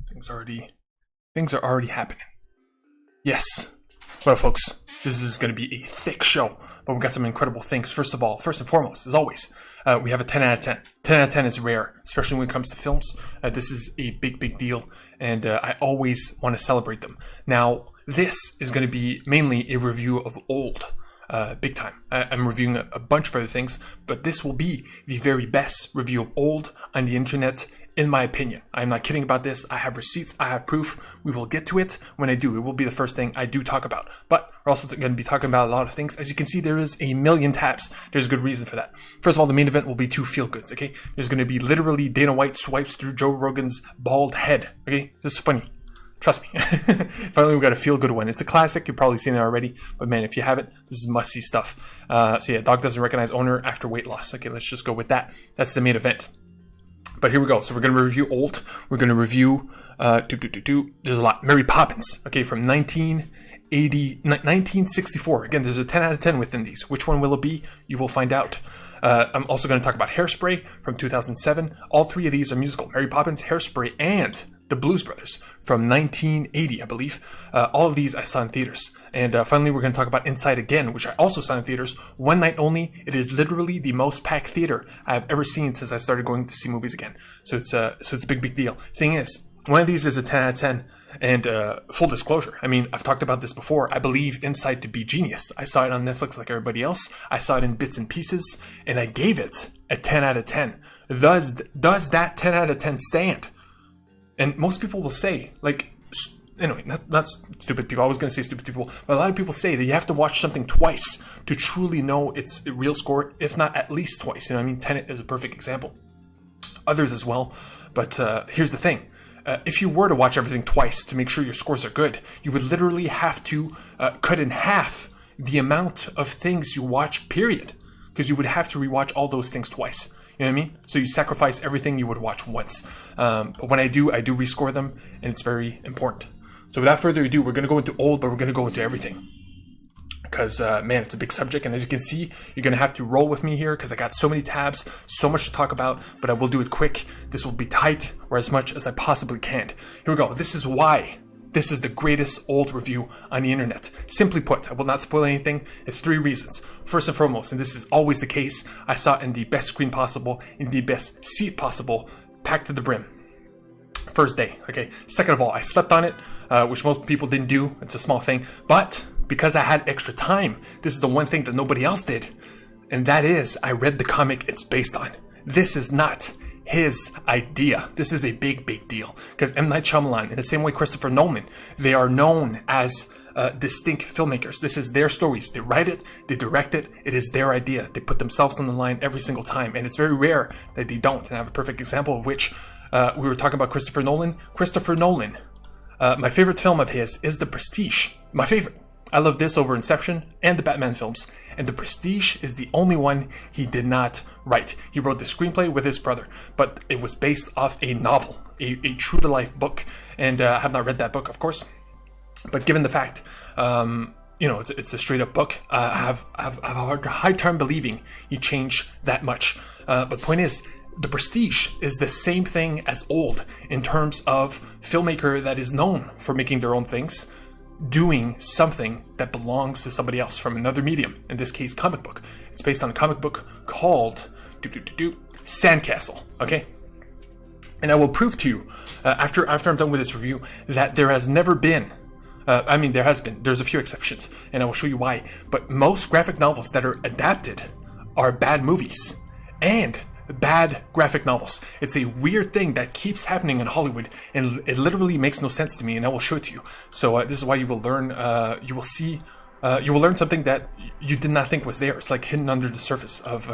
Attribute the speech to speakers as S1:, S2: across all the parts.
S1: Things are already happening. Yes. Well, folks, this is going to be a thick show, but we've got some incredible things. First and foremost, as always, we have a 10 out of 10. 10 out of 10 is rare, especially when it comes to films. This is a big deal, and I always want to celebrate them. Now, this is going to be mainly a review of Old. Big time. I'm reviewing a bunch of other things, but this will be the very best review of Old on the internet, in my opinion. I'm not kidding about this. I have receipts. I have proof. We will get to it when I do. It will be the first thing I do talk about. But we're also going to be talking about a lot of things. As you can see, there is a million tabs. There's a good reason for that. First of all, the main event will be two feel-goods, okay? There's going to be literally Dana White swipes through Joe Rogan's bald head, okay? This is funny. Trust me. Finally, we got a feel-good one. It's a classic. You've probably seen it already. But man, if you haven't, this is must-see stuff. So yeah, dog doesn't recognize owner after weight loss. Okay, let's just go with that. That's the main event. But here we go. So we're going to review Old. We're going to review, there's a lot. Mary Poppins, okay, from 1964. Again, there's a 10 out of 10 within these. Which one will it be? You will find out. I'm also going to talk about Hairspray from 2007. All three of these are musical. Mary Poppins, Hairspray, and The Blues Brothers from 1980, I believe. All of these I saw in theaters. And finally, we're going to talk about Inside Again, which I also saw in theaters. One night only. It is literally the most packed theater I've ever seen since I started going to see movies again. So it's a big deal. Thing is, one of these is a 10 out of 10. And full disclosure, I mean, I've talked about this before. I believe Inside to be genius. I saw it on Netflix like everybody else. I saw it in bits and pieces, and I gave it a 10 out of 10. Does that 10 out of 10 stand? And most people will say, like, anyway, not stupid people. I was going to say stupid people, but a lot of people say that you have to watch something twice to truly know its real score, if not at least twice. You know what I mean? Tenet is a perfect example. Others as well. But here's the thing. If you were to watch everything twice to make sure your scores are good, you would literally have to cut in half the amount of things you watch, period. Because you would have to rewatch all those things twice. You know what I mean? So you sacrifice everything you would watch once. But when I do rescore them, and it's very important. So without further ado, we're going to go into Old, but we're going to go into everything. Because, man, it's a big subject. And as you can see, you're going to have to roll with me here because I got so many tabs, so much to talk about, but I will do it quick. This will be tight or as much as I possibly can. Here we go. This is why this is the greatest Old review on the internet. Simply put, I will not spoil anything. It's 3 reasons. First and foremost, and this is always the case, I saw it in the best screen possible, in the best seat possible, packed to the brim. First day, okay? Second of all, I slept on it, which most people didn't do. It's a small thing. But because I had extra time, this is the one thing that nobody else did. And that is, I read the comic it's based on. This is not his idea. This is a big deal. Because M. Night Shyamalan, in the same way Christopher Nolan, they are known as distinct filmmakers. This is their stories. They write it, they direct it, it is their idea. They put themselves on the line every single time. And it's very rare that they don't. And I have a perfect example of which we were talking about Christopher Nolan. Christopher Nolan, my favorite film of his is The Prestige. My favorite. I love this over Inception and the Batman films. And The Prestige is the only one he did not write. He wrote the screenplay with his brother, but it was based off a novel, a true-to-life book. And I have not read that book, of course. But given the fact, you know, it's a straight-up book, I have a hard time believing he changed that much. But the point is, The Prestige is the same thing as Old in terms of filmmaker that is known for making their own things, doing something that belongs to somebody else from another medium, in this case comic book. It's based on a comic book called Sandcastle, okay? And I will prove to you, after I'm done with this review, that there has never been, there's a few exceptions, and I will show you why, but most graphic novels that are adapted are bad movies, and bad graphic novels. It's a weird thing that keeps happening in Hollywood, and it literally makes no sense to me, and I will show it to you. So this is why you will learn, you will learn something that you did not think was there. It's like hidden under the surface of,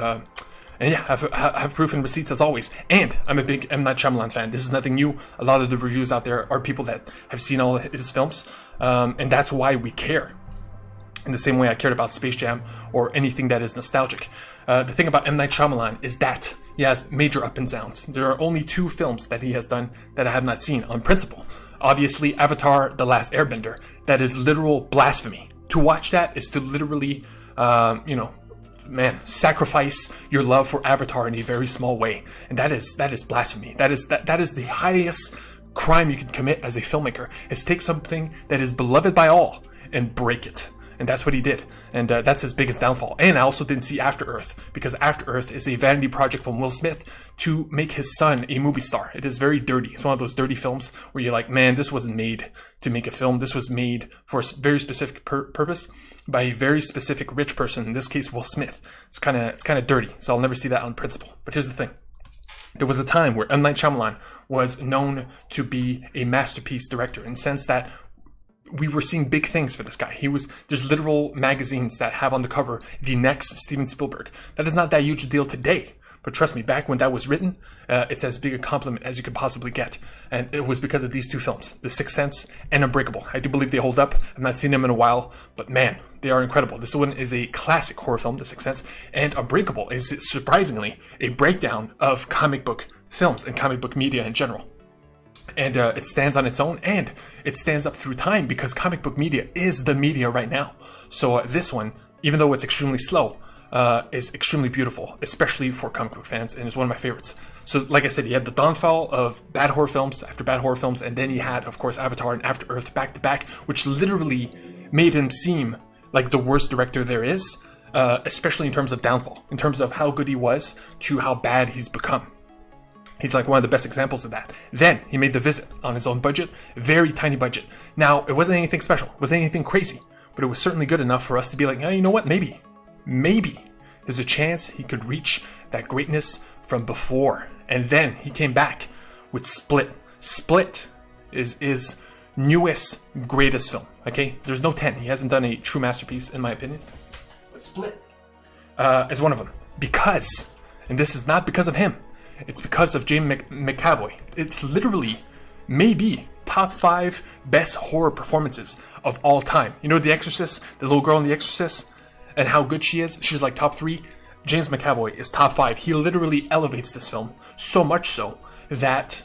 S1: and yeah, I have proof and receipts as always. And I'm a big M. Night Shyamalan fan. This is nothing new. A lot of the reviews out there are people that have seen all of his films, and that's why we care. In the same way I cared about Space Jam or anything that is nostalgic. The thing about M. Night Shyamalan is that he has major up and downs. There are only 2 films that he has done that I have not seen on principle. Obviously, Avatar: The Last Airbender. That is literal blasphemy. To watch that is to literally, sacrifice your love for Avatar in a very small way. And that is blasphemy. That is the highest crime you can commit as a filmmaker is take something that is beloved by all and break it. And that's what he did. And that's his biggest downfall. And I also didn't see After Earth, because After Earth is a vanity project from Will Smith to make his son a movie star. It is very dirty. It's one of those dirty films where you're like, man, this wasn't made to make a film. This was made for a very specific purpose by a very specific rich person. In this case, Will Smith. It's kind of dirty. So I'll never see that on principle. But here's the thing. There was a time where M. Night Shyamalan was known to be a masterpiece director in the sense that we were seeing big things for this guy. There's literal magazines that have on the cover the next Steven Spielberg. That is not that huge a deal today. But trust me, back when that was written, it's as big a compliment as you could possibly get. And it was because of these two films, The Sixth Sense and Unbreakable. I do believe they hold up. I've not seen them in a while, but man, they are incredible. This one is a classic horror film, The Sixth Sense, and Unbreakable is surprisingly a breakdown of comic book films and comic book media in general. And it stands on its own, and it stands up through time because comic book media is the media right now. So this one, even though it's extremely slow, is extremely beautiful, especially for comic book fans, and is one of my favorites. So like I said, he had the downfall of bad horror films after bad horror films, and then he had, of course, Avatar and After Earth back to back, which literally made him seem like the worst director there is, especially in terms of downfall, in terms of how good he was to how bad he's become. He's like one of the best examples of that. Then he made The Visit on his own budget, very tiny budget. Now, it wasn't anything special, it wasn't anything crazy, but it was certainly good enough for us to be like, you know what, maybe there's a chance he could reach that greatness from before. And then he came back with Split. Split is his newest, greatest film, okay? There's no 10. He hasn't done a true masterpiece, in my opinion. But Split is one of them. Because, and this is not because of him, it's because of James McAvoy. It's literally, maybe, top 5 best horror performances of all time. You know The Exorcist, the little girl in The Exorcist, and how good she is? She's like top 3. James McAvoy is top 5. He literally elevates this film, so much so that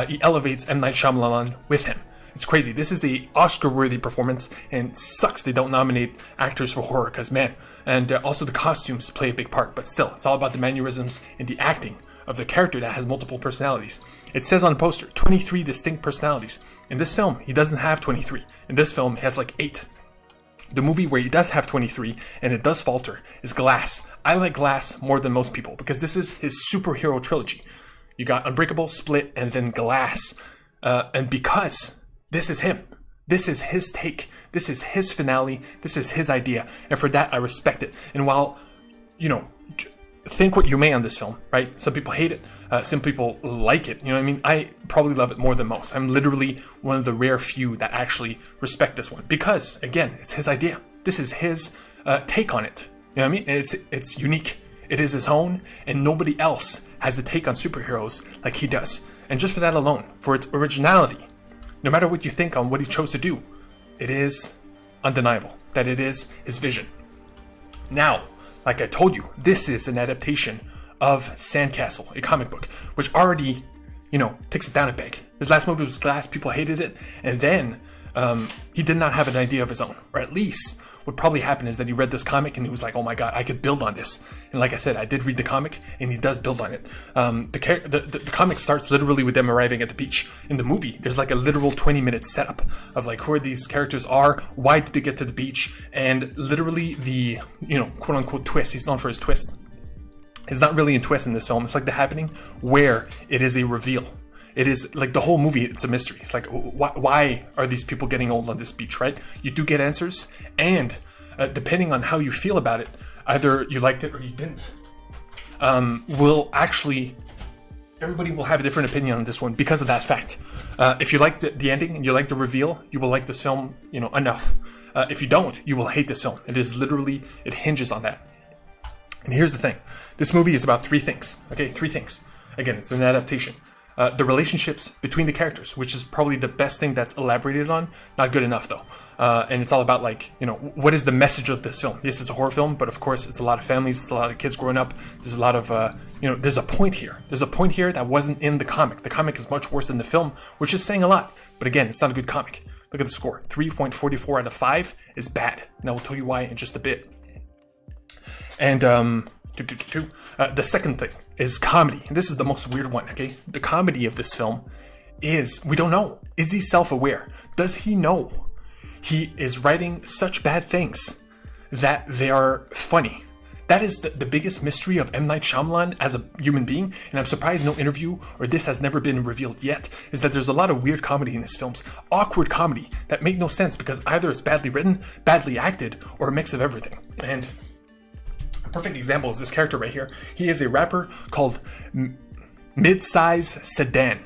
S1: he elevates M. Night Shyamalan with him. It's crazy. This is a Oscar-worthy performance, and it sucks they don't nominate actors for horror, because man, and also the costumes play a big part, but still, it's all about the mannerisms and the acting of the character that has multiple personalities. It says on the poster, 23 distinct personalities. In this film, he doesn't have 23. In this film, he has like 8. The movie where he does have 23, and it does falter, is Glass. I like Glass more than most people, because this is his superhero trilogy. You got Unbreakable, Split, and then Glass. And because this is him. This is his take. This is his finale. This is his idea. And for that, I respect it. And while, you know, think what you may on this film, right? Some people hate it. Some people like it. You know what I mean? I probably love it more than most. I'm literally one of the rare few that actually respect this one. Because, again, it's his idea. This is his take on it. You know what I mean? And it's unique. It is his own. And nobody else has the take on superheroes like he does. And just for that alone, for its originality, no matter what you think on what he chose to do, it is undeniable that it is his vision. Now, like I told you, this is an adaptation of Sandcastle, a comic book, which already, you know, takes it down a peg. His last movie was Glass, people hated it, and then he did not have an idea of his own, or at least what probably happened is that he read this comic and he was like, oh my god, I could build on this. And like I said, I did read the comic, and he does build on it. The comic starts literally with them arriving at the beach. In the movie, there's like a literal 20-minute setup of like who these characters are, why did they get to the beach, and literally the, you know, quote-unquote twist. He's known for his twist. It's not really a twist in this film. It's like The Happening, where it is a reveal. It is like the whole movie, it's a mystery. It's like, why are these people getting old on this beach, right? You do get answers, and depending on how you feel about it, either you liked it or you didn't, will actually, everybody will have a different opinion on this one because of that fact. If you like the ending and you like the reveal, you will like this film, you know, enough. If you don't, you will hate this film. It is literally, it hinges on that. And here's the thing. This movie is about 3 things, okay? 3 things. Again, it's an adaptation. The relationships between the characters, which is probably the best thing that's elaborated on. Not good enough, though. And it's all about, like, you know, what is the message of this film? Yes, it's a horror film, but of course, it's a lot of families, it's a lot of kids growing up. There's a lot of, you know, there's a point here. There's a point here that wasn't in the comic. The comic is much worse than the film, which is saying a lot. But again, it's not a good comic. Look at the score. 3.44 out of 5 is bad. And I will tell you why in just a bit. And, the second thing is comedy. And this is the most weird one, okay? The comedy of this film we don't know. Is he self-aware? Does he know he is writing such bad things that they are funny? That is the biggest mystery of M. Night Shyamalan as a human being, and I'm surprised no interview or this has never been revealed yet, is that there's a lot of weird comedy in his films. Awkward comedy that make no sense because either it's badly written, badly acted, or a mix of everything. And a perfect example is this character right here. He is a rapper called Midsize Sedan.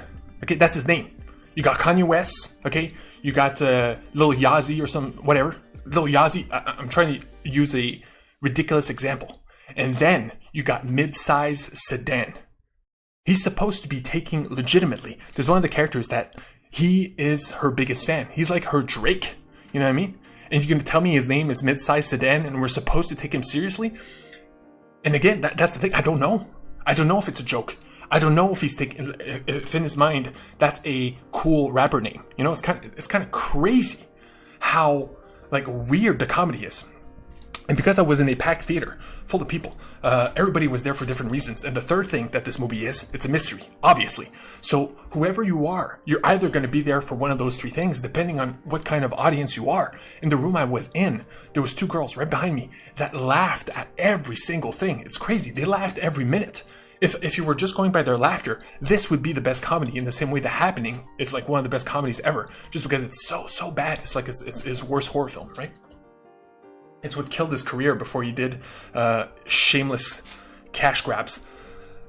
S1: Okay, that's his name. You got Kanye West, okay? You got Lil Yazzie or some, whatever. Lil Yazzie, I'm trying to use a ridiculous example. And then you got Midsize Sedan. He's supposed to be taking legitimately. There's one of the characters that he is her biggest fan. He's like her Drake. You know what I mean? And you're going to tell me his name is Midsize Sedan and we're supposed to take him seriously? And again, that's the thing. I don't know. I don't know if it's a joke. I don't know if he's taking, if in his mind that's a cool rapper name. You know, it's kind of crazy how like weird the comedy is. And because I was in a packed theater full of people, everybody was there for different reasons. And the third thing that this movie is, it's a mystery, obviously. So whoever you are, you're either going to be there for one of those three things, depending on what kind of audience you are. In the room I was in, there was two girls right behind me that laughed at every single thing. It's crazy. They laughed every minute. If you were just going by their laughter, this would be the best comedy in the same way The Happening is like one of the best comedies ever, just because it's so bad. It's like his worst horror film, right? It's what killed his career before he did shameless cash grabs.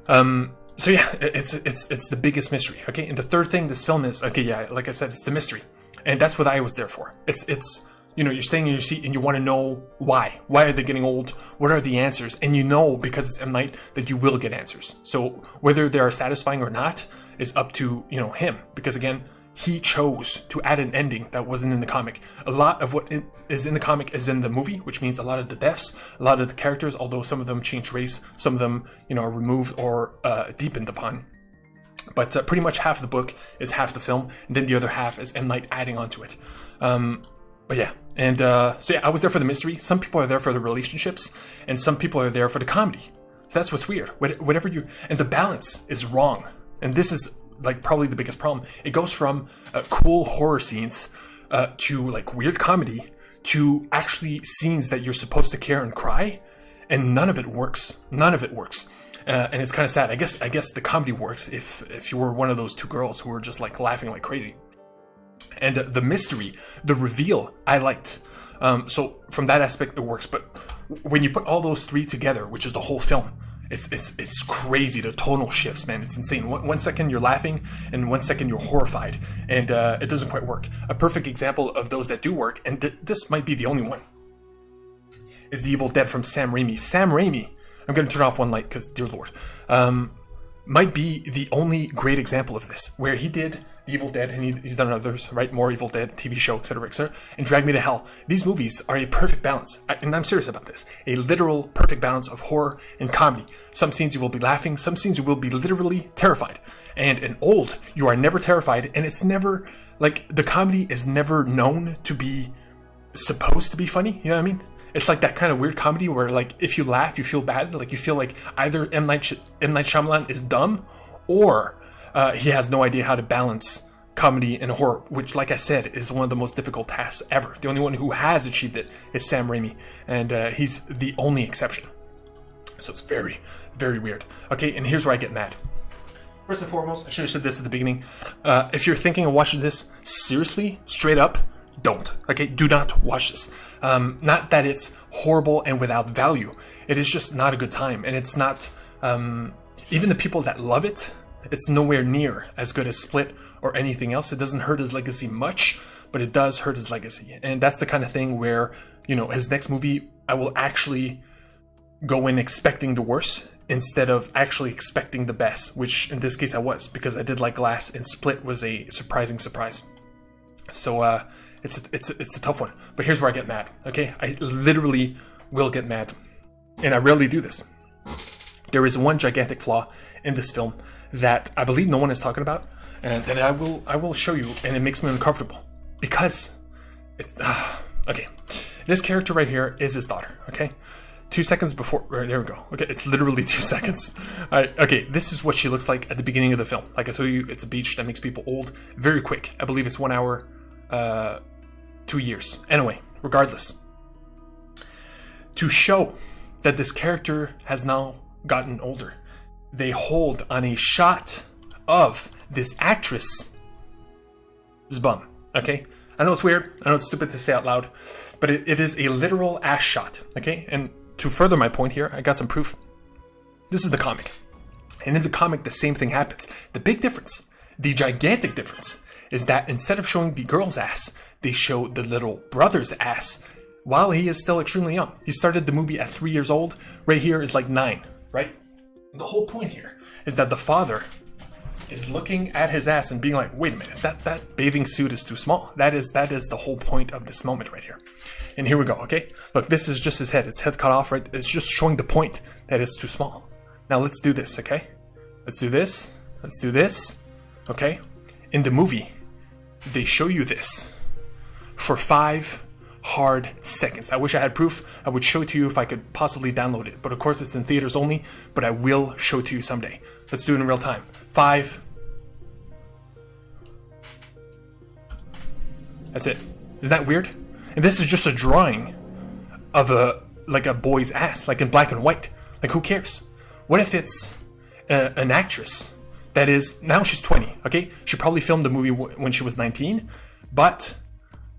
S1: So yeah, it's the biggest mystery. Okay, and the third thing this film is, okay, yeah, like I said, it's the mystery, and that's what I was there for. It's you know, you're staying in your seat and you want to know why. Why are they getting old? What are the answers? And you know, because it's M. Night, that you will get answers. So whether they are satisfying or not is up to, you know, him. Because again, he chose to add an ending that wasn't in the comic. A lot of what is in the comic is in the movie, which means a lot of the deaths, a lot of the characters, although some of them change race, some of them, you know, are removed or deepened upon. But pretty much half the book is half the film, and then the other half is M. Night adding onto it. But yeah, and so yeah, I was there for the mystery. Some people are there for the relationships, and some people are there for the comedy. So that's what's weird. Whatever you, and the balance is wrong. And this is like probably the biggest problem. It goes from cool horror scenes to like weird comedy to actually scenes that you're supposed to care and cry, and none of it works. None of it works. And it's kind of sad. I guess the comedy works if you were one of those two girls who were just like laughing like crazy. And the mystery, the reveal, I liked. So from that aspect, it works. But when you put all those three together, which is the whole film, it's crazy. The tonal shifts, man. It's insane. One second you're laughing, and 1 second you're horrified, and it doesn't quite work. A perfect example of those that do work, and this might be the only one, is The Evil Dead from Sam Raimi. Sam Raimi, I'm going to turn off one light because, dear Lord, might be the only great example of this, where he did The Evil Dead, and he's done others, right? More Evil Dead, TV show, etc., etc., and Drag Me to Hell. These movies are a perfect balance, and I'm serious about this. A literal perfect balance of horror and comedy. Some scenes you will be laughing, some scenes you will be literally terrified. And in Old, you are never terrified, and it's never, like, the comedy is never known to be supposed to be funny, you know what I mean? It's like that kind of weird comedy where, like, if you laugh, you feel bad. Like, you feel like either M. Night Shyamalan is dumb, or he has no idea how to balance comedy and horror, which, like I said, is one of the most difficult tasks ever. The only one who has achieved it is Sam Raimi, and he's the only exception. So it's very, very weird. Okay, and here's where I get mad. First and foremost, I should have said this at the beginning. If you're thinking of watching this, seriously, straight up, don't. Okay, do not watch this. Not that it's horrible and without value. It is just not a good time, and it's not. Even the people that love it, it's nowhere near as good as Split or anything else. It doesn't hurt his legacy much, but it does hurt his legacy, and that's the kind of thing where, you know, his next movie, I will actually go in expecting the worst instead of actually expecting the best, which in this case I was, because I did like Glass, and Split was a surprising surprise. So it's a tough one, but here's where I get mad. Okay, I literally will get mad, and I rarely do this. There is one gigantic flaw in this film that I believe no one is talking about, and that I will show you, and it makes me uncomfortable because okay, this character right here is his daughter. Okay, 2 seconds before. Right, there we go. Okay, it's literally 2 seconds. All right, okay, this is what she looks like at the beginning of the film. Like I told you, it's a beach that makes people old very quick. I believe it's 1 hour, 2 years. Anyway, regardless. To show that this character has now gotten older, they hold on a shot of this actress' bum. Okay? I know it's weird. I know it's stupid to say out loud, but it is a literal ass shot. Okay? And to further my point here, I got some proof. This is the comic. And in the comic, the same thing happens. The big difference, the gigantic difference, is that instead of showing the girl's ass, they show the little brother's ass while he is still extremely young. He started the movie at 3 years old. Right here is like 9, right? And the whole point here is that the father is looking at his ass and being like, wait a minute, that bathing suit is too small. That is the whole point of this moment right here. And here we go, okay? Look, this is just his head. It's head cut off, right? It's just showing the point that it's too small. Now let's do this, okay? Let's do this. Let's do this, okay? In the movie, they show you this for 5 hard seconds. I wish I had proof. I would show it to you if I could possibly download it. But of course, it's in theaters only, but I will show it to you someday. Let's do it in real time. 5. That's it. Isn't that weird? And this is just a drawing of a boy's ass, like in black and white. Like, who cares? What if it's an actress that is, now she's 20, okay? She probably filmed the movie when she was 19, but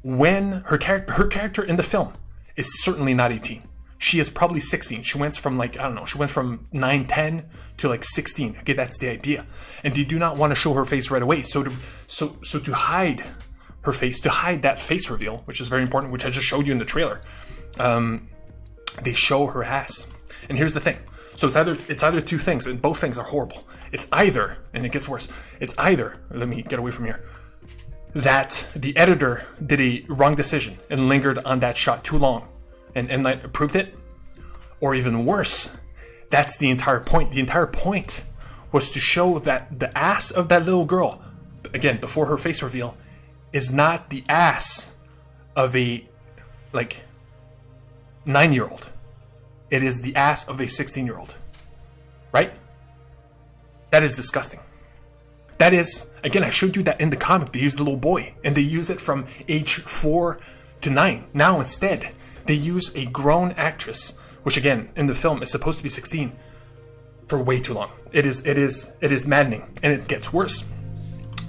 S1: when her character in the film is certainly not 18. She is probably 16. She went from like, I don't know, she went from 9, 10 to like 16. Okay, that's the idea. And they do not want to show her face right away. So to hide her face, to hide that face reveal, which is very important, which I just showed you in the trailer, they show her ass. And here's the thing. So it's either two things, and both things are horrible. It's either, and it gets worse, it's either, let me get away from here, that the editor did a wrong decision and lingered on that shot too long and M. Night approved it, or even worse, that's the entire point. The entire point was to show that the ass of that little girl, again, before her face reveal, is not the ass of a, 9-year-old. It is the ass of a 16-year-old. Right? That is disgusting. That is, again, I showed you that in the comic, they used the little boy, and they use it from age 4 to 9. Now, instead, they use a grown actress, which again, in the film, is supposed to be 16, for way too long. It is maddening, and it gets worse,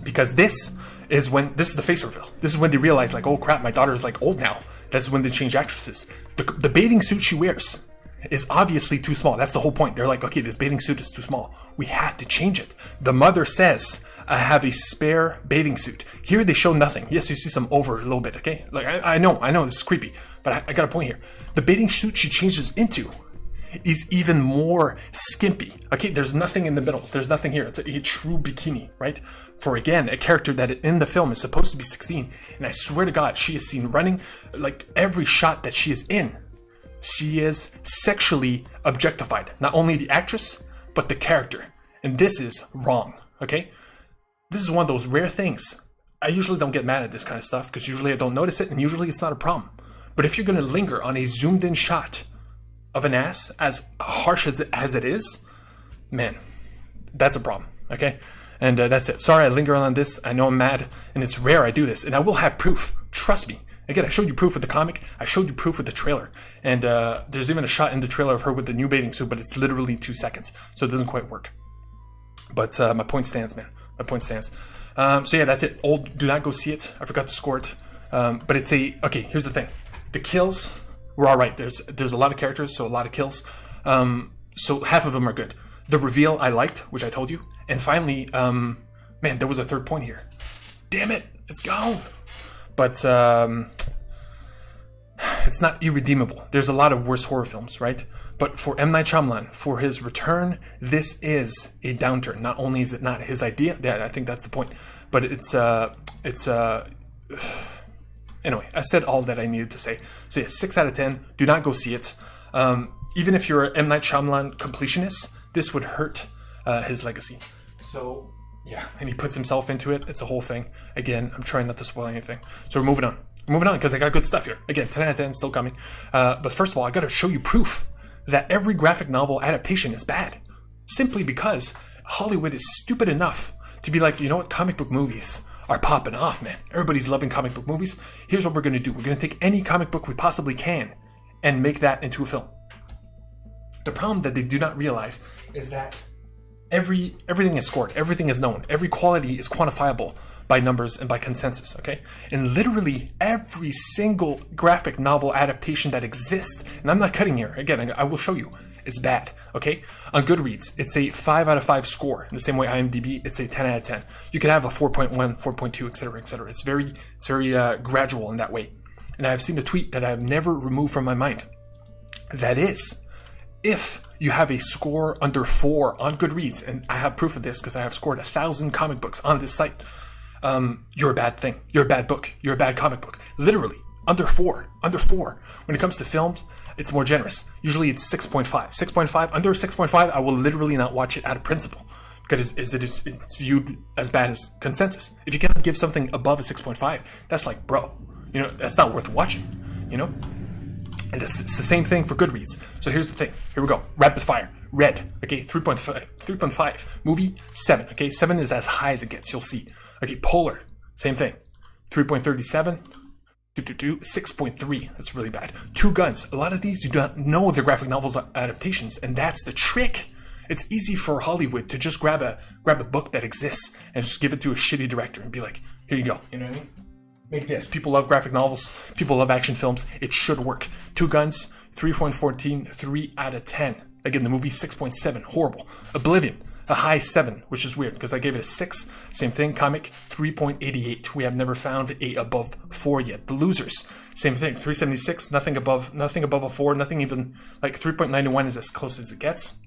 S1: because this is the face reveal. This is when they realize, like, oh crap, my daughter is like old now. That's when they change actresses. The bathing suit she wears is obviously too small. That's the whole point. They're like, okay, this bathing suit is too small. We have to change it. The mother says, I have a spare bathing suit. Here they show nothing. Yes, you see some over a little bit, okay? Like, I know, this is creepy, but I got a point here. The bathing suit she changes into is even more skimpy. Okay, there's nothing in the middle. There's nothing here. It's a true bikini, right? For, again, a character that in the film is supposed to be 16. And I swear to God, she is seen running, like, every shot that she is in. She is sexually objectified. Not only the actress, but the character. And this is wrong, okay? This is one of those rare things. I usually don't get mad at this kind of stuff because usually I don't notice it and usually it's not a problem. But if you're going to linger on a zoomed in shot of an ass, as harsh as it is, man, that's a problem, okay? And that's it. Sorry I linger on this. I know I'm mad and it's rare I do this. And I will have proof. Trust me. Again, I showed you proof with the comic. I showed you proof with the trailer. And there's even a shot in the trailer of her with the new bathing suit, but it's literally 2 seconds. So it doesn't quite work. But my point stands, man. My point stands. So yeah, that's it. Old, do not go see it. I forgot to score it. But it's okay, here's the thing. The kills were all right. There's a lot of characters, so a lot of kills. So half of them are good. The reveal I liked, which I told you. And finally, man, there was a third point here. Damn it, it's gone. But it's not irredeemable. There's a lot of worse horror films, right? But for M. Night Shyamalan, for his return, this is a downturn. Not only is it not his idea, yeah, I think that's the point, but anyway, I said all that I needed to say. So yeah, 6 out of 10. Do not go see it. Even if you're an M. Night Shyamalan completionist, this would hurt his legacy. So yeah, and he puts himself into it. It's a whole thing. Again, I'm trying not to spoil anything. So we're moving on. We're moving on because I got good stuff here. Again, 10 out of 10, still coming. But first of all, I got to show you proof that every graphic novel adaptation is bad. Simply because Hollywood is stupid enough to be like, you know what, comic book movies are popping off, man. Everybody's loving comic book movies. Here's what we're going to do. We're going to take any comic book we possibly can and make that into a film. The problem that they do not realize is that everything is scored, everything is known, every quality is quantifiable by numbers and by consensus, okay? And literally every single graphic novel adaptation that exists, and I'm not cutting here, again, I will show you, is bad, okay? On Goodreads, it's a 5 out of 5 score. In the same way IMDb, it's a 10 out of 10. You can have a 4.1, 4.2, etc., etc. It's very gradual in that way. And I've seen a tweet that I've never removed from my mind. That is, if you have a score under 4 on Goodreads, and I have proof of this because I have scored 1,000 comic books on this site, you're a bad thing. You're a bad book. You're a bad comic book. Literally, under 4. Under 4. When it comes to films, it's more generous. Usually it's 6.5. 6.5, under 6.5, I will literally not watch it out of principle. Because it's viewed as bad as consensus. If you cannot give something above a 6.5, that's like, bro, you know, that's not worth watching, you know? And it's the same thing for Goodreads. So here's the thing. Here we go. Rapid fire. Red. Okay, 3.5. 3.5. Movie, 7. Okay, 7 is as high as it gets. You'll see. Okay, Polar. Same thing. 3.37. 6.3. That's really bad. Two Guns. A lot of these you don't know they're graphic novels adaptations, and that's the trick. It's easy for Hollywood to just grab a book that exists and just give it to a shitty director and be like, here you go. You know what I mean? Make this. People love graphic novels. People love action films. It should work. Two Guns, 3.14, 3 out of 10. Again, the movie 6.7, horrible. Oblivion, a high 7, which is weird because I gave it a 6. Same thing. Comic, 3.88. We have never found a above 4 yet. The Losers, same thing. 376, nothing above a 4. Nothing even like 3.91 is as close as it gets.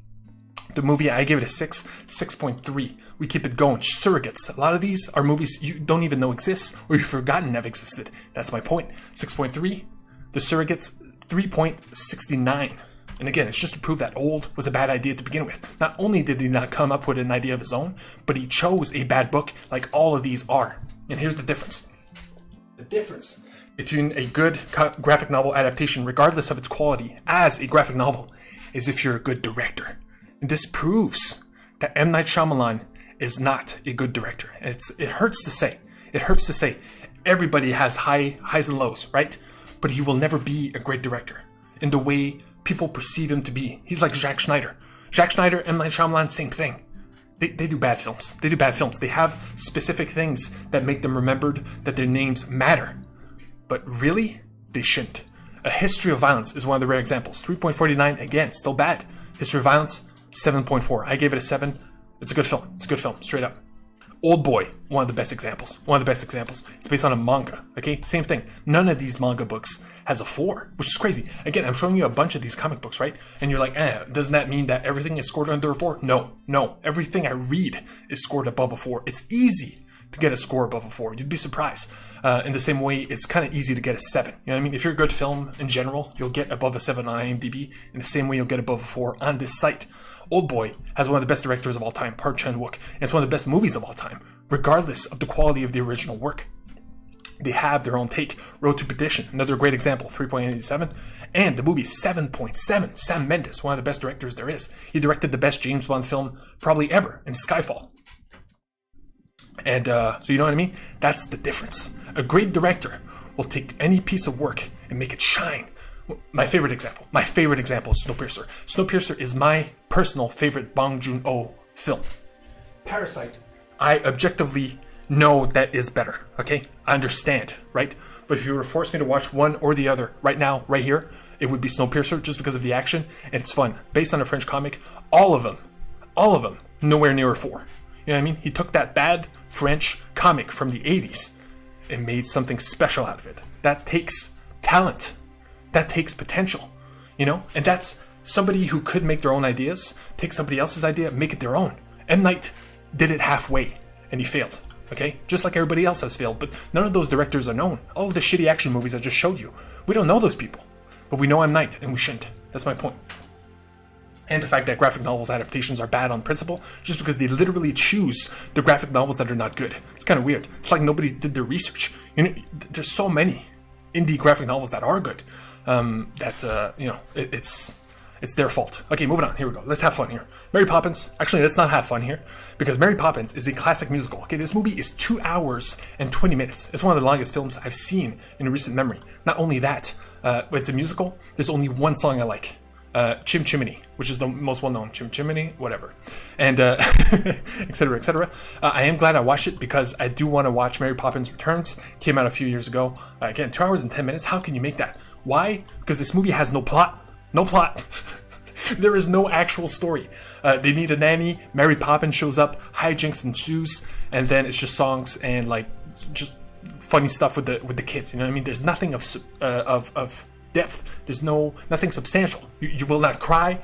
S1: The movie, I gave it a 6, 6.3. We keep it going. Surrogates. A lot of these are movies you don't even know exist or you've forgotten have existed. That's my point. 6.3. The Surrogates, 3.69. And again, it's just to prove that Old was a bad idea to begin with. Not only did he not come up with an idea of his own, but he chose a bad book like all of these are. And here's the difference. The difference between a good graphic novel adaptation, regardless of its quality, as a graphic novel, is if you're a good director. And this proves that M. Night Shyamalan is not a good director. It hurts to say. It hurts to say. Everybody has highs and lows, right? But he will never be a great director in the way people perceive him to be. He's like Zack Snyder. Zack Snyder, M. Night Shyamalan, same thing. They do bad films. They do bad films. They have specific things that make them remembered, that their names matter. But really, they shouldn't. A History of Violence is one of the rare examples. 3.49, again, still bad. History of Violence, 7.4. I gave it a 7. It's a good film. It's a good film, straight up. Old Boy, one of the best examples. One of the best examples. It's based on a manga, okay? Same thing. None of these manga books has a 4, which is crazy. Again, I'm showing you a bunch of these comic books, right? And you're like, doesn't that mean that everything is scored under a 4? No. Everything I read is scored above a 4. It's easy to get a score above a 4. You'd be surprised. In the same way, it's kind of easy to get a 7. You know what I mean? If you're a good film in general, you'll get above a 7 on IMDb. In the same way, you'll get above a 4 on this site. Old Boy has one of the best directors of all time, Park Chan-wook, and it's one of the best movies of all time, regardless of the quality of the original work. They have their own take. Road to Perdition, another great example, 3.87. And the movie 7.7, Sam Mendes, one of the best directors there is. He directed the best James Bond film probably ever, in Skyfall. And so you know what I mean? That's the difference. A great director will take any piece of work and make it shine. My favorite example is Snowpiercer. Snowpiercer is my personal favorite Bong Joon-ho film. Parasite, I objectively know that is better, okay? I understand, right? But if you were to force me to watch one or the other right now, right here, it would be Snowpiercer just because of the action, and it's fun. Based on a French comic, all of them, nowhere near a 4. You know what I mean? He took that bad French comic from the 80s and made something special out of it. That takes talent. That takes potential, you know? And that's somebody who could make their own ideas, take somebody else's idea, make it their own. M. Night did it halfway, and he failed, okay? Just like everybody else has failed, but none of those directors are known. All of the shitty action movies I just showed you, we don't know those people. But we know M. Night, and we shouldn't. That's my point. And the fact that graphic novels adaptations are bad on principle, just because they literally choose the graphic novels that are not good. It's kind of weird. It's like nobody did their research. You know, there's so many indie graphic novels that are good. It's their fault. Okay, moving on. Here we go. Let's have fun here. Mary Poppins. Actually, let's not have fun here, because Mary Poppins is a classic musical. Okay, this movie is 2 hours and 20 minutes. It's one of the longest films I've seen in recent memory. Not only that, it's a musical. There's only one song I like. Chim Chimney, which is the most well-known. Chim Chimney, whatever. And etc., etc. I am glad I watched it, because I do want to watch Mary Poppins Returns. Came out a few years ago. Again, 2 hours and 10 minutes. How can you make that? Why? Because this movie has no plot. No plot. There is no actual story. They need a nanny. Mary Poppins shows up. Hijinks ensues, and then it's just songs and like just funny stuff with the kids. You know what I mean? There's nothing of depth. There's nothing substantial. You will not cry.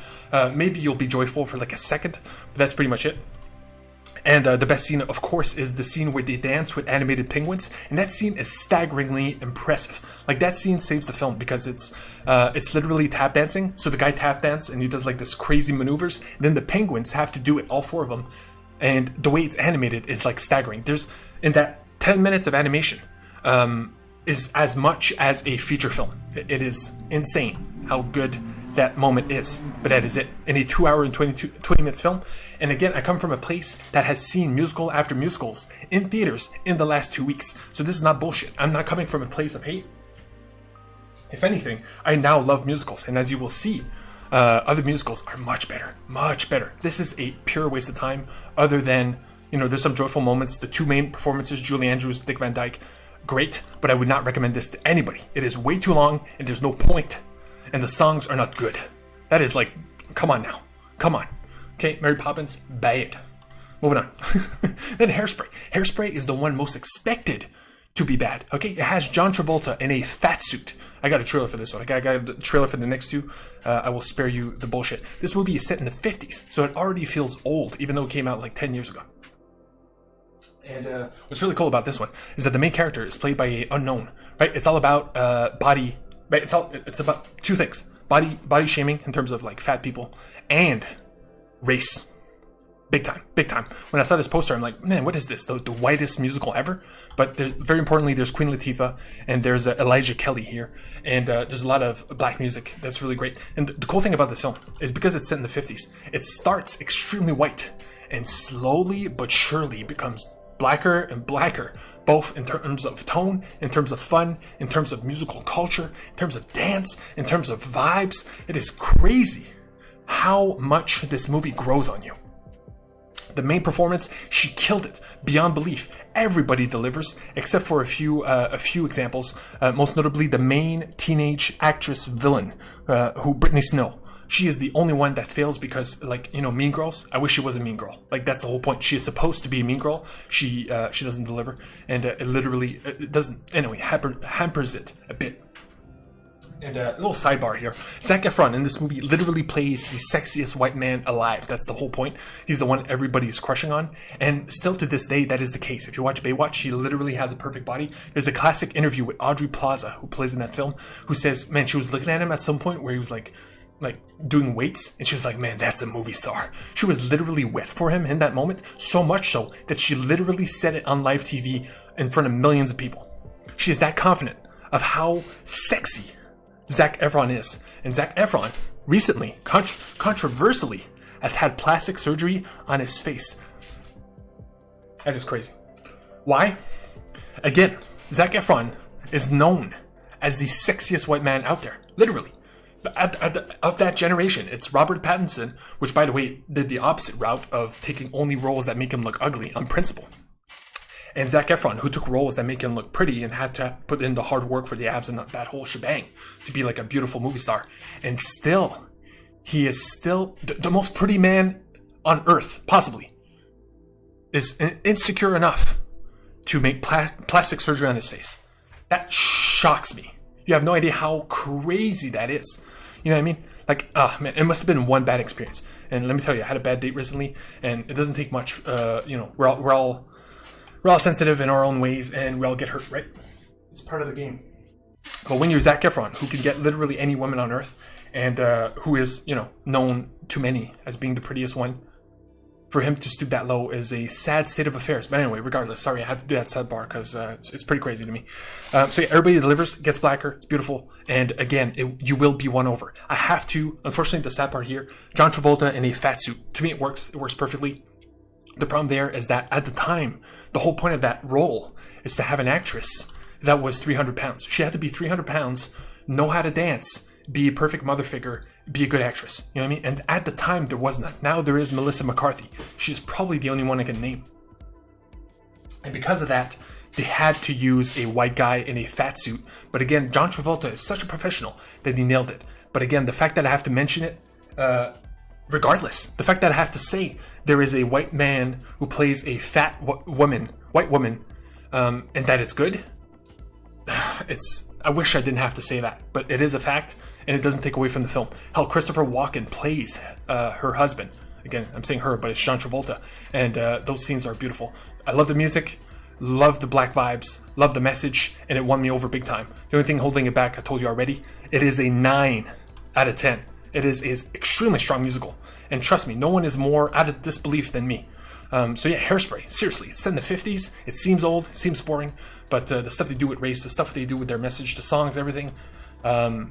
S1: Maybe you'll be joyful for like a second, but that's pretty much it. And the best scene, of course, is the scene where they dance with animated penguins, and that scene is staggeringly impressive. Like, that scene saves the film, because it's literally tap dancing. So the guy tap dance, and he does like this crazy maneuvers, and then the penguins have to do it, all 4 of them. And the way it's animated is like staggering. There's, in that 10 minutes of animation, is as much as a feature film. It is insane how good that moment is, but that is it in a 2 hour and 20 minutes film. And again, I come from a place that has seen musical after musicals in theaters in the last 2 weeks, so this is not bullshit. I'm not coming from a place of hate. If anything, I now love musicals, and as you will see, other musicals are much better, much better. This is a pure waste of time, other than, you know, there's some joyful moments. The 2 main performances, Julie Andrews, Dick Van Dyke, great, but I would not recommend this to anybody. It is way too long, and there's no point. And the songs are not good. That is like, come on now. Come on. Okay, Mary Poppins, bad. Moving on. Then Hairspray. Hairspray is the one most expected to be bad. Okay, it has John Travolta in a fat suit. I got a trailer for this one. I got a trailer for the next 2. I will spare you the bullshit. This movie is set in the 50s, so it already feels old, even though it came out like 10 years ago. And what's really cool about this one is that the main character is played by an unknown, right? It's all about body. Right, it's about 2 things: body shaming in terms of like fat people, and race. Big time, big time. When I saw this poster, I'm like, man, what is this? The whitest musical ever? But very importantly, there's Queen Latifah, and there's Elijah Kelly here, and there's a lot of black music that's really great. And the cool thing about this film is, because it's set in the 50s, it starts extremely white, and slowly but surely becomes blacker and blacker, both in terms of tone, in terms of fun, in terms of musical culture, in terms of dance, in terms of vibes. It is crazy how much this movie grows on you. The main performance, she killed it beyond belief. Everybody delivers, except for a few examples. Most notably, the main teenage actress villain, Brittany Snow. She is the only one that fails, because, like, you know, Mean Girls, I wish she was a mean girl. Like, that's the whole point. She is supposed to be a mean girl. She doesn't deliver, and it literally doesn't, anyway, hampers it a bit. And a little sidebar here. Zac Efron in this movie literally plays the sexiest white man alive. That's the whole point. He's the one everybody's crushing on. And still to this day, that is the case. If you watch Baywatch, she literally has a perfect body. There's a classic interview with Aubrey Plaza, who plays in that film, who says, man, she was looking at him at some point where he was like doing weights, and she was like, man, that's a movie star. She was literally wet for him in that moment, so much so that she literally said it on live TV in front of millions of people. She is that confident of how sexy Zac Efron is. And Zac Efron recently, controversially, has had plastic surgery on his face. That is crazy. Why? Again, Zac Efron is known as the sexiest white man out there, literally. Of that generation, it's Robert Pattinson, which, by the way, did the opposite route of taking only roles that make him look ugly on principle. And Zac Efron, who took roles that make him look pretty and had to put in the hard work for the abs and that whole shebang to be like a beautiful movie star. And still, he is still the most pretty man on earth, possibly, is insecure enough to make plastic surgery on his face. That shocks me. You have no idea how crazy that is. You know what I mean? Like, man, it must have been one bad experience. And let me tell you, I had a bad date recently, and it doesn't take much. You know, we're all sensitive in our own ways, and we all get hurt, right? It's part of the game. But when you're Zac Efron, who can get literally any woman on earth, and who is, you know, known to many as being the prettiest one, for him to stoop that low is a sad state of affairs. But anyway, regardless, sorry, I had to do that sidebar because it's pretty crazy to me. So yeah, everybody delivers, gets blacker, it's beautiful, and again, you will be won over. I have to, unfortunately, the sad part here, John Travolta in a fat suit. To me, it works perfectly. The problem there is that at the time, the whole point of that role is to have an actress that was 300 pounds. She had to be 300 pounds, know how to dance, be a perfect mother figure, be a good actress. You know what I mean? And at the time, there was none. Now there is Melissa McCarthy. She's probably the only one I can name. And because of that, they had to use a white guy in a fat suit. But again, John Travolta is such a professional that he nailed it. But again, the fact that I have to mention it, regardless, the fact that I have to say there is a white man who plays a fat white woman, and that it's good, I wish I didn't have to say that, but it is a fact, and it doesn't take away from the film. Hell, Christopher Walken plays her husband. Again, I'm saying her, but it's John Travolta, and those scenes are beautiful. I love the music, love the black vibes, love the message, and it won me over big time. The only thing holding it back, I told you already, it is a 9 out of 10. It is extremely strong musical, and trust me, no one is more out of disbelief than me. So yeah, Hairspray, seriously, it's set in the 50s, it seems old, it seems boring, but the stuff they do with race, the stuff they do with their message, the songs, everything,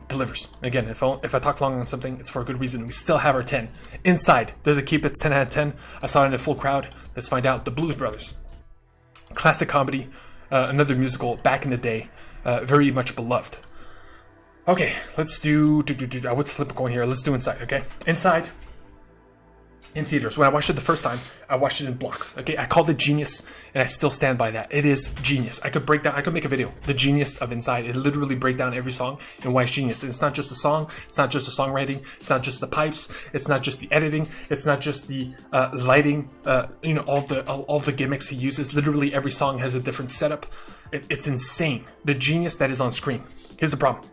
S1: delivers. Again, if I talk long on something, it's for a good reason. We still have our 10. Inside, does it keep its 10 out of 10? I saw it in a full crowd. Let's find out. The Blues Brothers. Classic comedy, another musical back in the day, very much beloved. Okay, let's do I would flip a coin here. Let's do Inside, okay? Inside, in theaters. When I watched it the first time, I watched it in blocks, okay? I called it genius, and I still stand by that. It is genius. I could make a video, the genius of Inside. It literally break down every song and why it's genius. And it's not just the song, it's not just the songwriting, it's not just the pipes, it's not just the editing, it's not just the lighting, all the gimmicks he uses. Literally every song has a different setup. It's insane, the genius that is on screen. Here's the problem.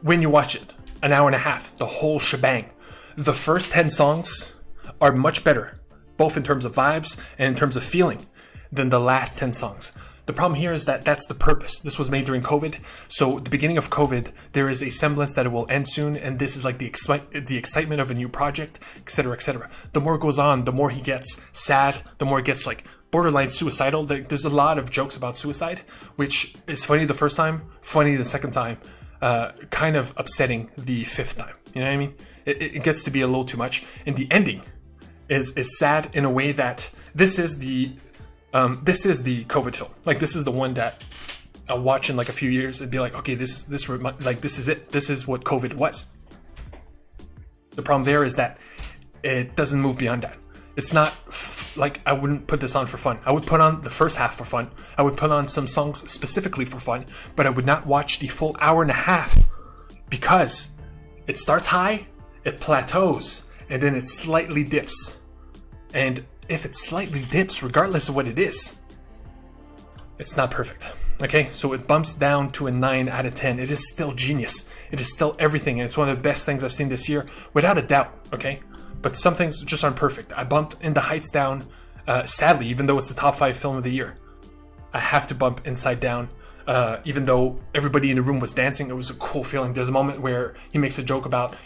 S1: When you watch it, an hour and a half, the whole shebang, the first 10 songs are much better, both in terms of vibes and in terms of feeling, than the last 10 songs. The problem here is that that's the purpose. This was made during COVID, so at the beginning of COVID, there is a semblance that it will end soon, and this is like the excitement of a new project, etc., etc. The more it goes on, the more he gets sad, the more it gets like borderline suicidal. There's a lot of jokes about suicide, which is funny the first time, funny the second time, kind of upsetting the fifth time. You know what I mean? It gets to be a little too much. And the ending is sad in a way that this is the COVID film. Like, this is the one that I'll watch in like a few years and be like, okay, this is it. This is what COVID was. The problem there is that it doesn't move beyond that. It's not like I wouldn't put this on for fun. I would put on the first half for fun. I would put on some songs specifically for fun, but I would not watch the full hour and a half because it starts high, it plateaus, and then it slightly dips. And if it slightly dips, regardless of what it is, it's not perfect. Okay, so it bumps down to a 9 out of 10. It is still genius. It is still everything, and it's one of the best things I've seen this year, without a doubt, okay? But some things just aren't perfect. I bumped In the Heights down, sadly, even though it's the top 5 film of the year. I have to bump Inside down, even though everybody in the room was dancing. It was a cool feeling. There's a moment where he makes a joke about,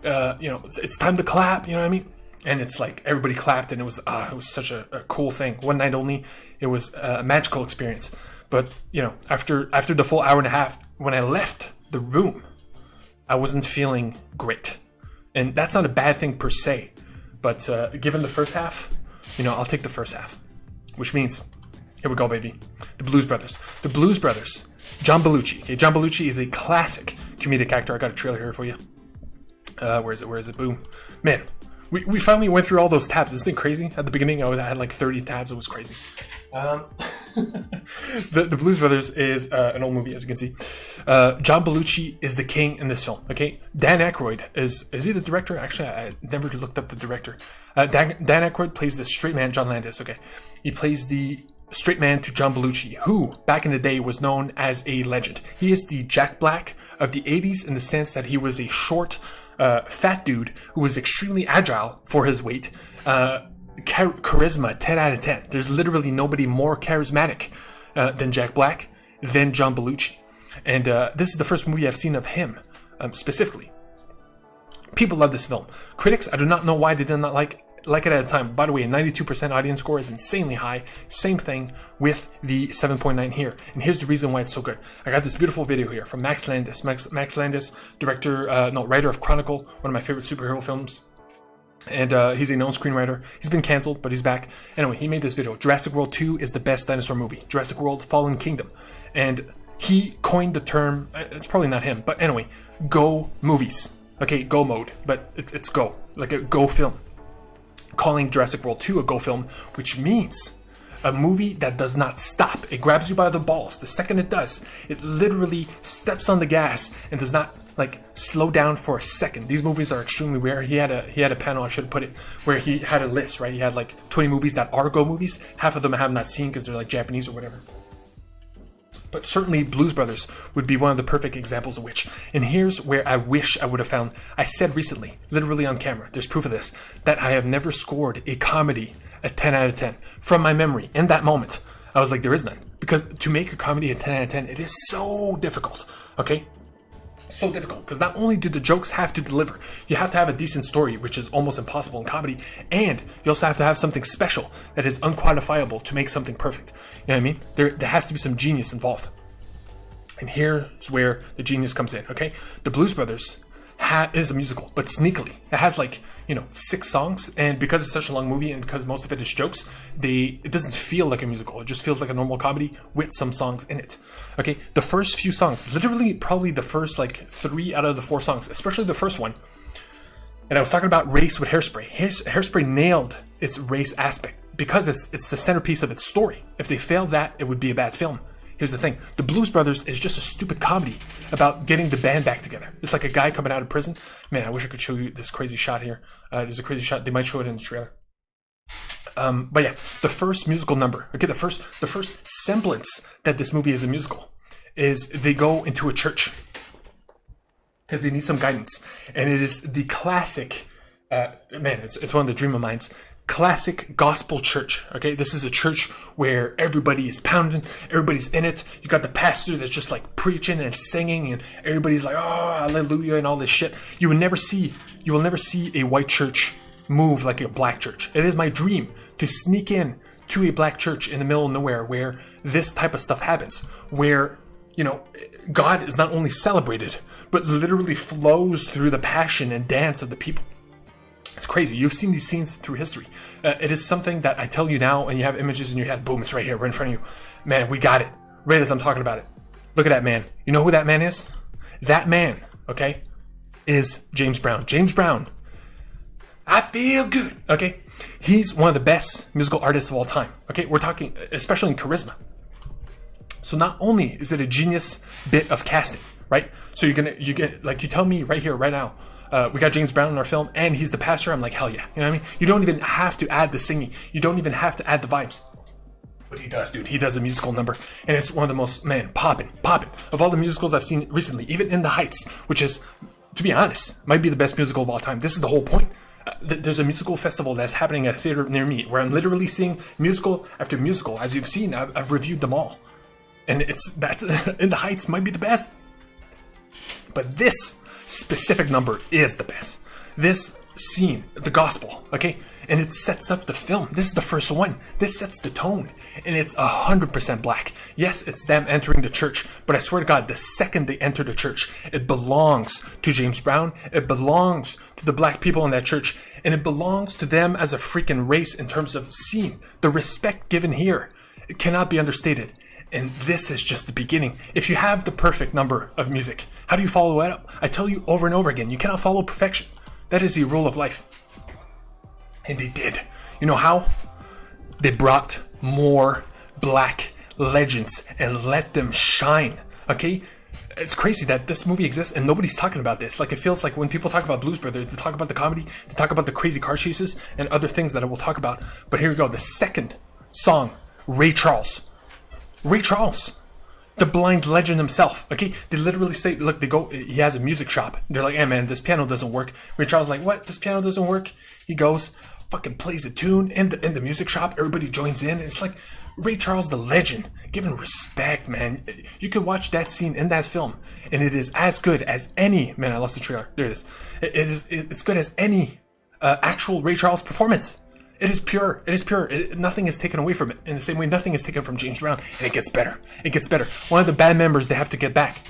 S1: it's time to clap, you know what I mean? And it's like everybody clapped, and it was such a cool thing. One night only, it was a magical experience. But after the full hour and a half, when I left the room, I wasn't feeling great. And that's not a bad thing per se, but given the first half, I'll take the first half, which means, here we go, baby. The Blues Brothers. The Blues Brothers. John Belushi. Okay, John Belushi is a classic comedic actor. I got a trailer here for you. Where is it? Boom. Man, we finally went through all those tabs. Isn't it crazy? At the beginning, I had like 30 tabs. It was crazy. The Blues Brothers is an old movie, as you can see. John Belushi is the king in this film. Okay, Dan Aykroyd is he the director? Actually, I never looked up the director. Dan Aykroyd plays the straight man, John Landis. Okay, he plays the straight man to John Belushi, who back in the day was known as a legend. He is the Jack Black of the 80s in the sense that he was a short, fat dude who was extremely agile for his weight. Charisma, 10 out of 10. There's literally nobody more charismatic than Jack Black, than John Belushi. And this is the first movie I've seen of him, specifically. People love this film. Critics, I do not know why they did not like like it at the time. By the way, a 92% audience score is insanely high. Same thing with the 7.9 here. And here's the reason why it's so good. I got this beautiful video here from Max Landis. Max Landis, writer of Chronicle, one of my favorite superhero films. And he's a known screenwriter. He's been canceled, but he's back. Anyway, he made this video. Jurassic World 2 is the best dinosaur movie. Jurassic World Fallen Kingdom. And he coined the term, it's probably not him, but anyway, go movies. Okay, go mode, but it's go. Like a go film. Calling Jurassic World 2 a go film, which means a movie that does not stop. It grabs you by the balls. The second it does, it literally steps on the gas and does not like slow down for a second. These movies are extremely rare. He had a panel, I should put it, where he had a list, right? He had like 20 movies that are go movies. Half of them I have not seen because they're like Japanese or whatever. But certainly Blues Brothers would be one of the perfect examples of which. And here's where I wish I would have found. I said recently, literally on camera, there's proof of this, that I have never scored a comedy a 10 out of 10. From my memory, in that moment, I was like, there is none. Because to make a comedy a 10 out of 10, it is so difficult, okay? So difficult, because not only do the jokes have to deliver, you have to have a decent story, which is almost impossible in comedy, and you also have to have something special that is unquantifiable to make something perfect. You know what I mean? There has to be some genius involved. And here's where the genius comes in, okay? The Blues Brothers is a musical, but sneakily. It has like, 6 songs, and because it's such a long movie and because most of it is jokes, it doesn't feel like a musical. It just feels like a normal comedy with some songs in it. Okay, the first few songs, literally probably the first like 3 out of the 4 songs, especially the first one. And I was talking about race with Hairspray. Hairspray nailed its race aspect because it's the centerpiece of its story. If they failed that, it would be a bad film. Here's the thing. The Blues Brothers is just a stupid comedy about getting the band back together. It's like a guy coming out of prison. Man, I wish I could show you this crazy shot here. There's a crazy shot. They might show it in the trailer. But yeah, the first musical number, okay, the first semblance that this movie is a musical is they go into a church because they need some guidance. And it is the classic, it's one of the dream of mine. Classic gospel church. Okay, this is a church where everybody is pounding, everybody's in it. You got the pastor that's just like preaching and singing, and everybody's like, oh, hallelujah, and all this shit. You will never see a white church move like a black church. It is my dream to sneak in to a black church in the middle of nowhere where this type of stuff happens, where God is not only celebrated, but literally flows through the passion and dance of the people. It's crazy. You've seen these scenes through history. It is something that I tell you now, and you have images in your head. Boom, it's right here, right in front of you. Man, we got it. Right as I'm talking about it. Look at that man. You know who that man is? That man, okay, is James Brown. James Brown. I feel good. Okay? He's one of the best musical artists of all time. Okay? We're talking, especially in charisma. So not only is it a genius bit of casting, right? So you tell me right here, right now, we got James Brown in our film, and he's the pastor. I'm like, hell yeah. You know what I mean? You don't even have to add the singing. You don't even have to add the vibes. But he does, dude. He does a musical number, and it's one of the most, poppin'. Of all the musicals I've seen recently, even In the Heights, which is, to be honest, might be the best musical of all time. This is the whole point. There's a musical festival that's happening at a theater near me, where I'm literally seeing musical after musical. As you've seen, I've reviewed them all. And that In the Heights might be the best. But this specific number is the best. This scene, the gospel, okay? And it sets up the film. This is the first one. This sets the tone. And it's 100% black. Yes, it's them entering the church, but I swear to God, the second they enter the church, it belongs to James Brown. It belongs to the black people in that church. And it belongs to them as a freaking race in terms of scene. The respect given here, it cannot be understated. And this is just the beginning. If you have the perfect number of music, how do you follow it up? I tell you over and over again, you cannot follow perfection. That is the rule of life. And they did. You know how? They brought more black legends and let them shine. Okay? It's crazy that this movie exists and nobody's talking about this. Like, it feels like when people talk about Blues Brothers, they talk about the comedy, they talk about the crazy car chases and other things that I will talk about. But here we go. The second song, Ray Charles. Ray Charles, the blind legend himself. Okay, they literally say, look, he has a music shop. They're like, hey man, this piano doesn't work. Ray Charles is like, what? This piano doesn't work? He goes, fucking plays a tune in the music shop. Everybody joins in. It's like Ray Charles, the legend, given respect, man. You could watch that scene in that film, and it is as good as any. Man, I lost the trailer. There it is. It's good as any actual Ray Charles performance. It is pure. It is pure. Nothing is taken away from it. In the same way, nothing is taken from James Brown. And it gets better. It gets better. One of the band members they have to get back.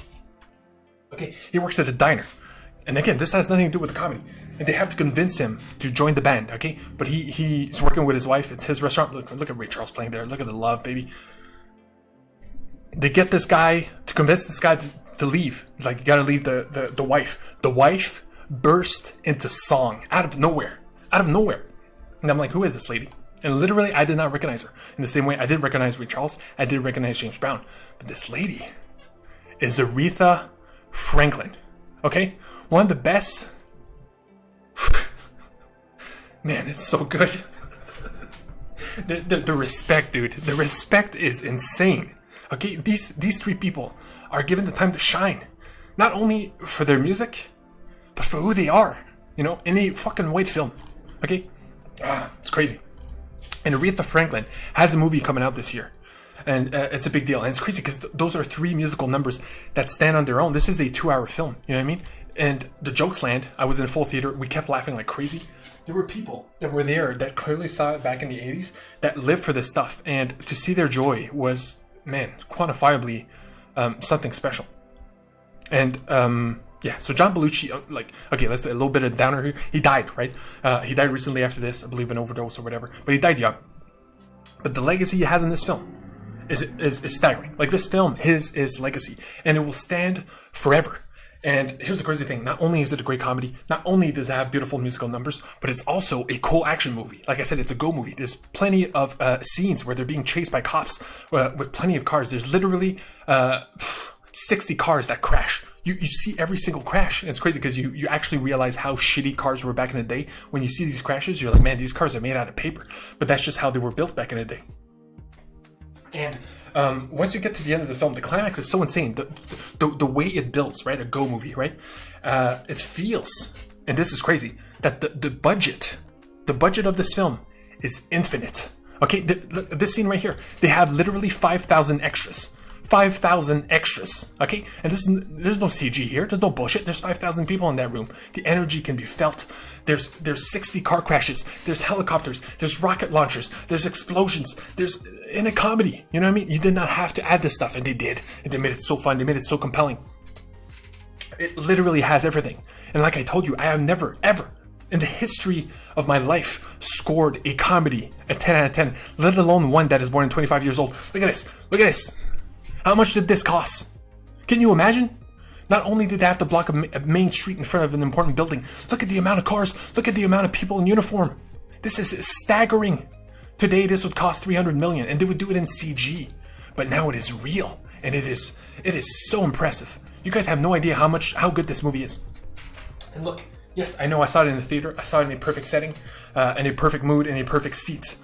S1: Okay, he works at a diner. And again, this has nothing to do with the comedy. And they have to convince him to join the band, okay? But he's working with his wife. It's his restaurant. Look at Ray Charles playing there. Look at the love, baby. They get this guy, to convince this guy to leave. Like, you gotta leave the wife. The wife burst into song out of nowhere. Out of nowhere. And I'm like, who is this lady? And literally, I did not recognize her. In the same way, I did recognize Ray Charles. I did recognize James Brown. But this lady is Aretha Franklin. Okay? One of the best... Man, it's so good. the respect, dude. The respect is insane. Okay? These three people are given the time to shine. Not only for their music, but for who they are. You know? In a fucking white film. Okay? It's crazy. And Aretha Franklin has a movie coming out this year. And it's a big deal. And it's crazy because those are three musical numbers that stand on their own. This is a 2-hour film. You know what I mean? And the jokes land. I was in a full theater. We kept laughing like crazy. There were people that were there that clearly saw it back in the 80s that lived for this stuff. And to see their joy was, man, quantifiably something special. And yeah, so John Belushi, okay, let's a little bit of downer here. He died, right? He died recently after this, I believe an overdose or whatever. But he died young. But the legacy he has in this film is staggering. Like, this film is legacy, and it will stand forever. And here's the crazy thing: not only is it a great comedy, not only does it have beautiful musical numbers, but it's also a cool action movie. Like I said, it's a go movie. There's plenty of scenes where they're being chased by cops with plenty of cars. There's literally 60 cars that crash. You see every single crash, and it's crazy because you actually realize how shitty cars were back in the day. When you see these crashes, you're like, man, these cars are made out of paper. But that's just how they were built back in the day. And once you get to the end of the film, the climax is so insane. The way it builds, right? A go movie, right? It feels, and this is crazy, that the budget of this film is infinite. Okay, this scene right here, they have literally 5,000 extras. 5,000 extras, okay? And there's no CG here. There's no bullshit. There's 5,000 people in that room. The energy can be felt. There's 60 car crashes. There's helicopters. There's rocket launchers. There's explosions. There's in a comedy. You know what I mean? You did not have to add this stuff, and they did. And they made it so fun. They made it so compelling. It literally has everything. And like I told you, I have never, ever in the history of my life scored a comedy a 10 out of 10, let alone one that is more than 25 years old. Look at this. Look at this. How much did this cost? Can you imagine? Not only did they have to block a main street in front of an important building, look at the amount of cars, look at the amount of people in uniform. This is staggering. Today this would cost $300 million, and they would do it in CG. But now it is real, and it is so impressive. You guys have no idea how good this movie is. And look, yes, I know I saw it in the theater. I saw it in a perfect setting, in a perfect mood, in a perfect seat.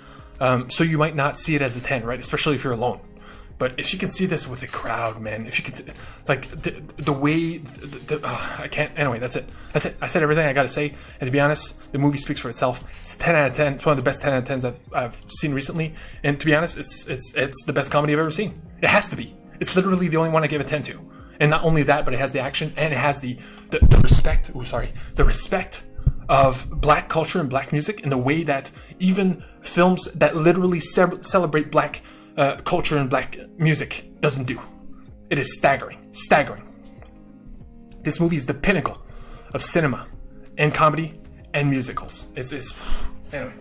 S1: So you might not see it as a 10, right? Especially if you're alone. But if you can see this with a crowd, man, if you can, like, the way, I can't, anyway, that's it. That's it. I said everything I gotta say, and to be honest, the movie speaks for itself. It's a 10 out of 10. It's one of the best 10 out of 10s I've seen recently, and to be honest, it's the best comedy I've ever seen. It has to be. It's literally the only one I give a 10 to. And not only that, but it has the action, and it has the respect, the respect of black culture and black music in the way that even films that literally celebrate black culture and black music doesn't do. It is staggering. This movie is the pinnacle of cinema and comedy and musicals. It's anyway,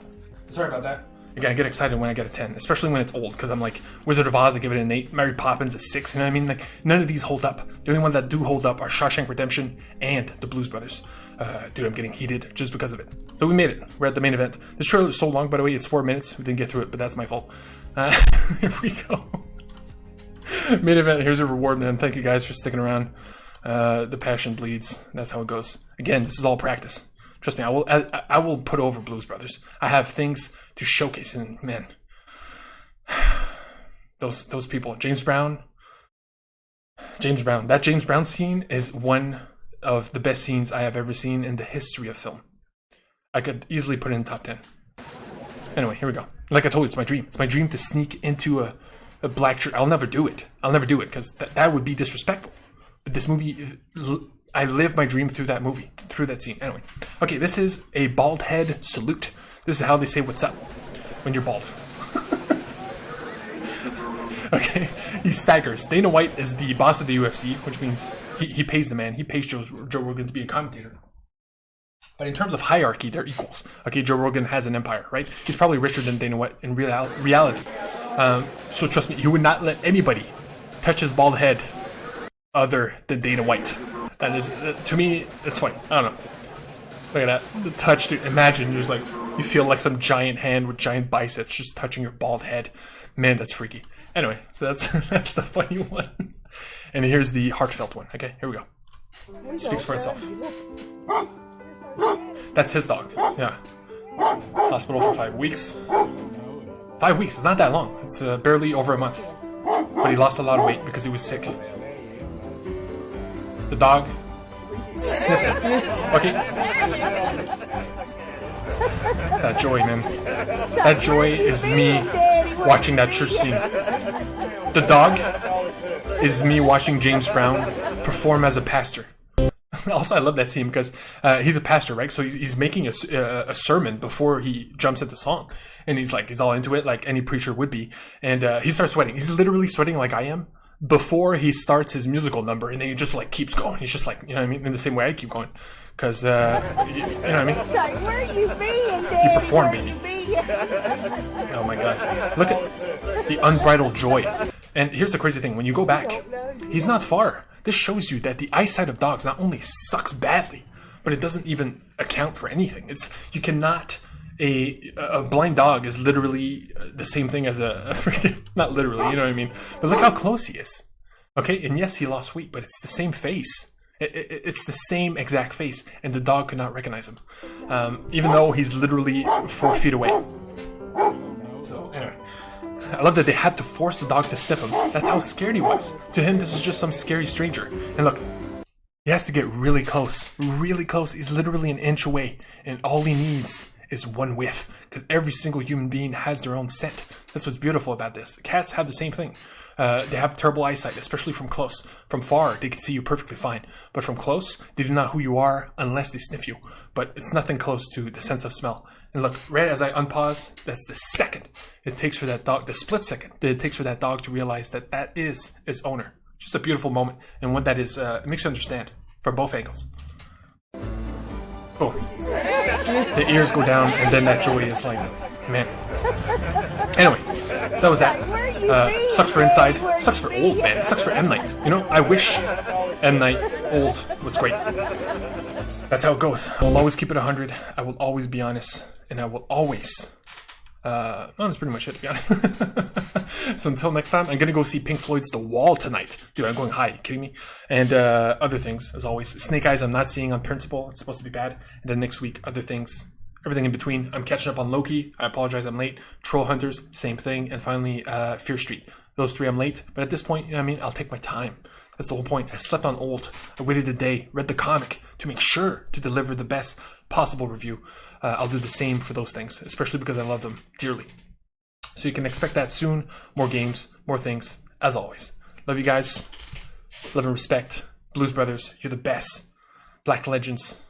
S1: sorry about that. Again, I get excited when I get a 10, especially when it's old, because I'm like, Wizard of Oz, I give it an 8, Mary Poppins a 6, you know what I mean? Like, none of these hold up. The only ones that do hold up are Shawshank Redemption and The Blues Brothers. Dude, I'm getting heated just because of it. So we made it. We're at the main event. This trailer is so long, by the way, it's 4 minutes. We didn't get through it, but that's my fault. Here we go. Main event, here's a reward, man. Thank you guys for sticking around. The passion bleeds. That's how it goes. Again, this is all practice. Trust me, I will put over Blues Brothers. I have things to showcase, and man, those people. James Brown. That James Brown scene is one of the best scenes I have ever seen in the history of film. I could easily put it in the top 10. Anyway, here we go. Like I told you, it's my dream. It's my dream to sneak into a black church. I'll never do it. I'll never do it because that would be disrespectful. But this movie I lived my dream through that movie, through that scene. Anyway, okay, this is a bald head salute. This is how they say what's up when you're bald. Okay, he staggers. Dana White is the boss of the UFC, which means he pays the man. He pays Joe Rogan to be a commentator. But in terms of hierarchy, they're equals. Okay, Joe Rogan has an empire, right? He's probably richer than Dana White in reality. So trust me, he would not let anybody touch his bald head other than Dana White. That is, to me, it's funny. I don't know. Look at that. The touch, dude. Imagine you're just like, you feel like some giant hand with giant biceps just touching your bald head. Man, that's freaky. Anyway, so that's the funny one. And here's the heartfelt one. Okay, here we go. It speaks for itself. That's his dog. Yeah. Hospital for 5 weeks. 5 weeks, it's not that long. It's barely over a month. But he lost a lot of weight because he was sick. The dog sniffs it. Okay. That joy, man. That joy is me watching that church scene. The dog is me watching James Brown perform as a pastor. Also, I love that scene because he's a pastor, right? So he's making a sermon before he jumps into song. And he's all into it, like any preacher would be. And he starts sweating. He's literally sweating like I am before he starts his musical number. And then he just keeps going. He's just you know what I mean? In the same way I keep going. Because, you know what I mean?
S2: Where you being, Daddy?
S1: You perform, baby. Oh my God. Look at the unbridled joy. And here's the crazy thing. When you go back, he's not far. This shows you that the eyesight of dogs not only sucks badly, but it doesn't even account for anything. You cannot. A blind dog is literally the same thing as not literally, you know what I mean? But look how close he is. Okay, and yes, he lost weight, but it's the same face. It's the same exact face, and the dog could not recognize him, even though he's literally 4 feet away. So anyway, I love that they had to force the dog to sniff him. That's how scared he was. To him, this is just some scary stranger. And look, he has to get really close, really close. He's literally an inch away, and all he needs is one whiff, because every single human being has their own scent. That's what's beautiful about this. The cats have the same thing. They have terrible eyesight, especially from close. From far, they can see you perfectly fine. But from close, they do not know who you are unless they sniff you. But it's nothing close to the sense of smell. And look, right as I unpause, that's the second it takes for that dog, the split second that it takes for that dog to realize that that is its owner. Just a beautiful moment. And what that is, it makes you understand from both angles. Boom. The ears go down, and then that joy is like, man. Anyway, so that was that. Sucks for Inside. Sucks for Old, man. Sucks for M. Night. You know, I wish M. Night Old was great. That's how it goes. I will always keep it 100. I will always be honest. And I will always... well, that's pretty much it, to be honest. So until next time, I'm going to go see Pink Floyd's The Wall tonight. Dude, I'm going high. Are you kidding me? And other things, as always. Snake Eyes I'm not seeing on principle. It's supposed to be bad. And then next week, other things. Everything in between. I'm catching up on Loki. I apologize, I'm late. Troll Hunters, same thing. And finally, Fear Street. Those 3 I'm late. But at this point, you know what I mean? I'll take my time. That's the whole point. I slept on Old. I waited a day, read the comic to make sure to deliver the best possible review. I'll do the same for those things, especially because I love them dearly. So you can expect that soon. More games, more things, as always. Love you guys. Love and respect. Blues Brothers, you're the best. Black Legends.